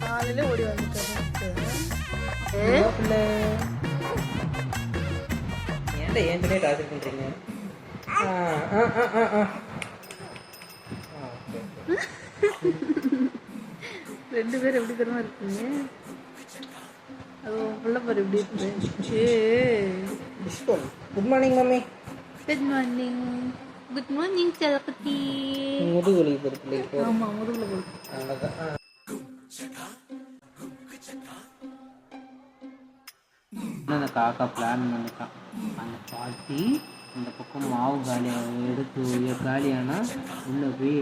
காலையில ஓடி வந்துட்டேன். ஏன்டா ஏன்டனே டார்ச்சர் பண்றீங்க? ரெண்டு பேரும் எப்படி தெரியுமா இருக்கீங்க? அது உள்ள பாரு எப்படி இருக்கு. Good morning mummy. Good morning. Good morning செல்லக்குட்டி. முதுகு வலி பொறுப்பில்லை இப்போ. ஆமா முதுகுல போகுது. அவ்வளோதான். அந்த காக்கா பிளான் பண்ணிட்டான். அந்த பாட்டி இந்த பக்கம் மாவு காலியாக எடுத்து காலியானால் உள்ளே போய்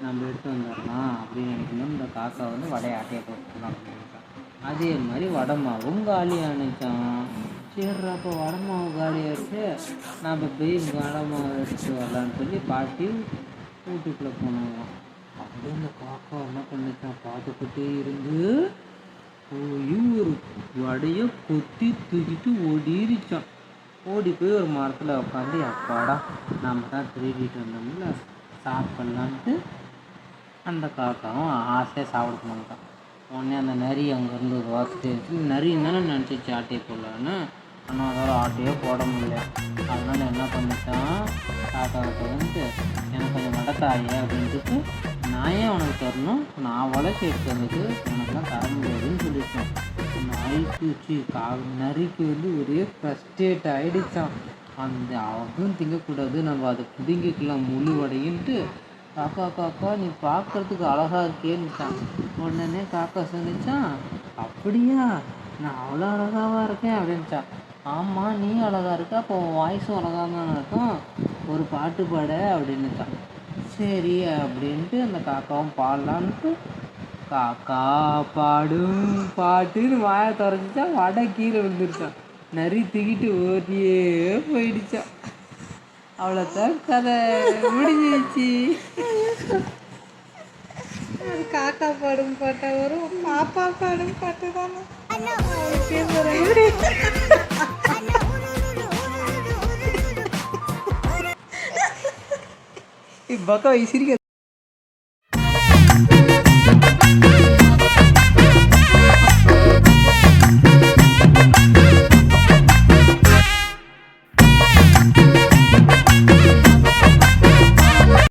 நம்ம எடுத்து வந்துடலாம் அப்படின்னு நினைக்கணும். இந்த காக்கா வந்து வடையை ஆட்டையை போட்டுக்கலாம் அப்படின்ட்டான். அதே மாதிரி வடை மாவும் காலியானுச்சான். சரி அப்போ வடை மாவு காலியாகிடுச்சு, நம்ம போய் வடை மாவு எடுத்துட்டு வரலான்னு சொல்லி பாட்டி வீட்டுக்குள்ளே போனாங்க. அப்படியே அந்த காக்கா என்ன பண்ணிச்சான், பார்த்துக்கிட்டே இருந்து போய் ஒரு வடையை கொத்தி தூக்கிட்டு ஓடிருச்சான். ஓடி போய் ஒரு மரத்தில் உட்காந்து அப்பாடா நம்ம தான் திருடிட்டு வந்தோம்ல சாப்பிட்லான்ட்டு அந்த காக்காவும் ஆசையாக சாப்பிட போனான். உடனே அந்த நரி அங்கேருந்து ஒரு வாசிட்டு நரி தானே நினச்சிச்சு ஆட்டையை போடலான்னு. ஆனால் அதால் ஆட்டையே போட முடியல. அதனால் என்ன பண்ணிட்டான், காக்காக்கிட்ட வந்து எனக்கு கொஞ்சம் வடத்தாயே அப்படின்ட்டு, நான் ஏன் உனக்கு தரணும், நான் வளர்ச்சி எடுத்து வந்தது உனக்குலாம் தர முடியாதுன்னு சொல்லிட்டேன். நாய்க்கு நரிக்கு வந்து ஒரே ஃப்ரஸ்ட்ரேட் ஆகிடுச்சான். அந்த அதுவும் திங்கக்கூடாது, நம்ம அதை பிடுங்கிக்கலாம் முழு வடையின்ட்டு, காக்கா காக்கா நீ பார்க்குறதுக்கு அழகாக இருக்கேன்னுட்டான். உடனே காக்கா சொன்னிச்சான், அப்படியா நான் அவ்வளோ அழகாவா இருக்கேன் அப்படின்ட்டான். ஆமாம் நீ அழகாக இருக்க, அப்போ உன் வாய்ஸும் அழகாக தானே இருக்கும், ஒரு பாட்டு பாட அப்படின்னுட்டான். சரி அப்படின்ட்டு அந்த காக்காவும் பாடலான்ட்டு காக்கா பாடும் பாட்டுன்னு வாயை திறந்துச்சான். வடை கீழே விழுந்துருச்சான். நரி தூக்கிட்டு ஓடியே போயிடுச்சான். அவ்வளோதான் கதை முடிஞ்சிச்சு. காக்கா பாடும் பாட்டா வரும், பாப்பா பாடும் பாட்டு தானே. பக்கம் சிரிக்க